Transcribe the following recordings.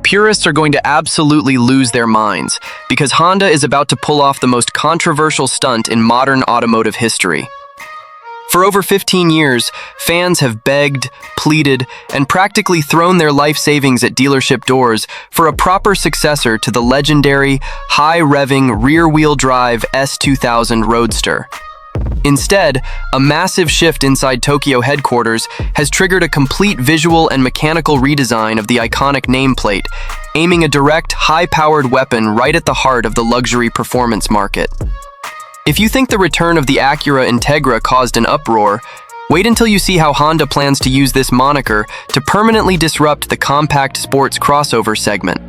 purists are going to absolutely lose their minds, because Honda is about to pull off the most controversial stunt in modern automotive history. For over 15 years, fans have begged, pleaded, and practically thrown their life savings at dealership doors for a proper successor to the legendary, high-revving, rear-wheel drive S2000 Roadster. Instead, a massive shift inside Tokyo headquarters has triggered a complete visual and mechanical redesign of the iconic nameplate, aiming a direct, high-powered weapon right at the heart of the luxury performance market. If you think the return of the Acura Integra caused an uproar, wait until you see how Honda plans to use this moniker to permanently disrupt the compact sports crossover segment.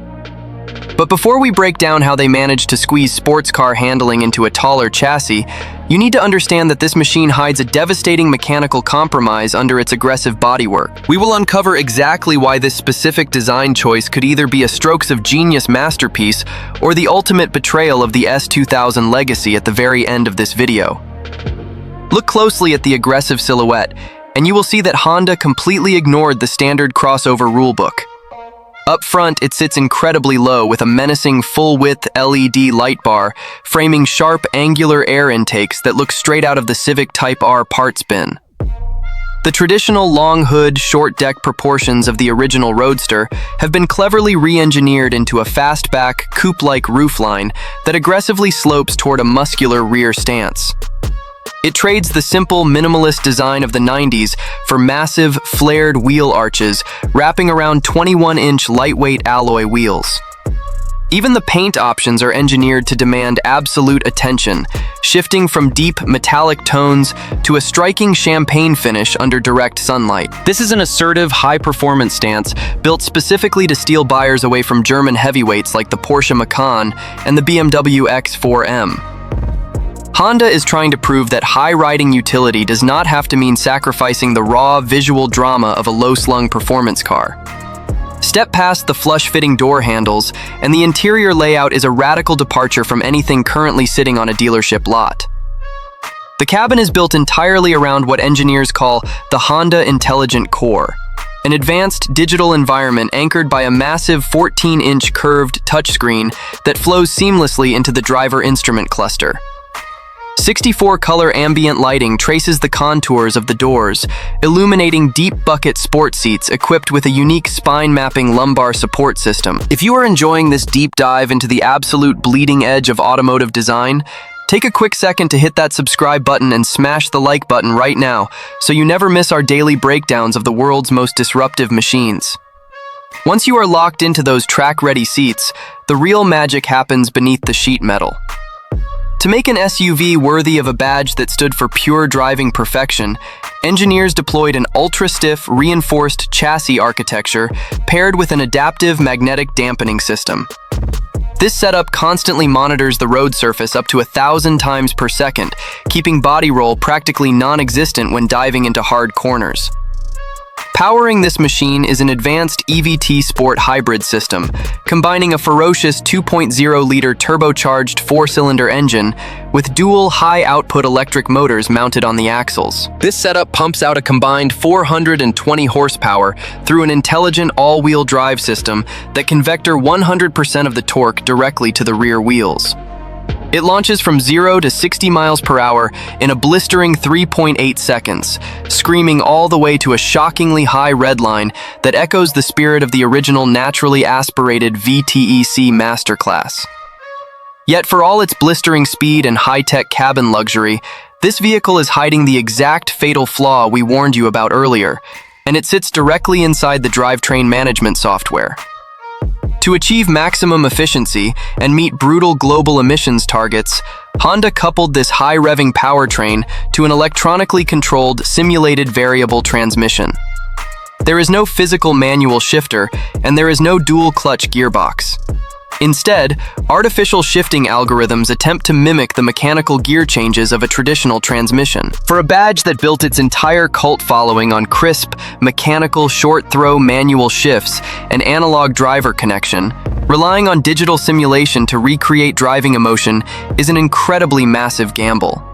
But before we break down how they managed to squeeze sports car handling into a taller chassis, you need to understand that this machine hides a devastating mechanical compromise under its aggressive bodywork. We will uncover exactly why this specific design choice could either be a strokes of genius masterpiece or the ultimate betrayal of the S2000 legacy at the very end of this video. Look closely at the aggressive silhouette, and you will see that Honda completely ignored the standard crossover rulebook. Up front, it sits incredibly low with a menacing full-width LED light bar framing sharp angular air intakes that look straight out of the Civic Type R parts bin. The traditional long hood, short deck proportions of the original Roadster have been cleverly re-engineered into a fastback, coupe-like roofline that aggressively slopes toward a muscular rear stance. It trades the simple, minimalist design of the 90s for massive, flared wheel arches wrapping around 21-inch lightweight alloy wheels. Even the paint options are engineered to demand absolute attention, shifting from deep, metallic tones to a striking champagne finish under direct sunlight. This is an assertive, high-performance stance built specifically to steal buyers away from German heavyweights like the Porsche Macan and the BMW X4M. Honda is trying to prove that high-riding utility does not have to mean sacrificing the raw, visual drama of a low-slung performance car. Step past the flush-fitting door handles, and the interior layout is a radical departure from anything currently sitting on a dealership lot. The cabin is built entirely around what engineers call the Honda Intelligent Core, an advanced digital environment anchored by a massive 14-inch curved touchscreen that flows seamlessly into the driver instrument cluster. 64-color ambient lighting traces the contours of the doors, illuminating deep bucket sport seats equipped with a unique spine-mapping lumbar support system. If you are enjoying this deep dive into the absolute bleeding edge of automotive design, take a quick second to hit that subscribe button and smash the like button right now so you never miss our daily breakdowns of the world's most disruptive machines. Once you are locked into those track-ready seats, the real magic happens beneath the sheet metal. To make an SUV worthy of a badge that stood for pure driving perfection, engineers deployed an ultra-stiff, reinforced chassis architecture paired with an adaptive magnetic dampening system. This setup constantly monitors the road surface up to 1,000 times per second, keeping body roll practically non-existent when diving into hard corners. Powering this machine is an advanced EVT Sport hybrid system, combining a ferocious 2.0-liter turbocharged four-cylinder engine with dual high-output electric motors mounted on the axles. This setup pumps out a combined 420 horsepower through an intelligent all-wheel drive system that can vector 100% of the torque directly to the rear wheels. It launches from 0 to 60 miles per hour in a blistering 3.8 seconds, screaming all the way to a shockingly high redline that echoes the spirit of the original naturally aspirated VTEC Masterclass. Yet for all its blistering speed and high-tech cabin luxury, this vehicle is hiding the exact fatal flaw we warned you about earlier, and it sits directly inside the drivetrain management software. To achieve maximum efficiency and meet brutal global emissions targets, Honda coupled this high-revving powertrain to an electronically controlled, simulated variable transmission. There is no physical manual shifter, and there is no dual-clutch gearbox. Instead, artificial shifting algorithms attempt to mimic the mechanical gear changes of a traditional transmission. For a badge that built its entire cult following on crisp, mechanical, short-throw manual shifts and analog driver connection, relying on digital simulation to recreate driving emotion is an incredibly massive gamble.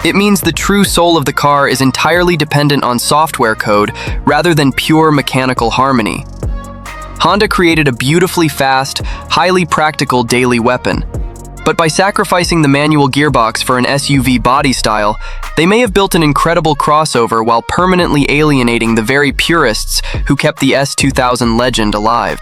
It means the true soul of the car is entirely dependent on software code rather than pure mechanical harmony. Honda created a beautifully fast, highly practical daily weapon. But by sacrificing the manual gearbox for an SUV body style, they may have built an incredible crossover while permanently alienating the very purists who kept the S2000 legend alive.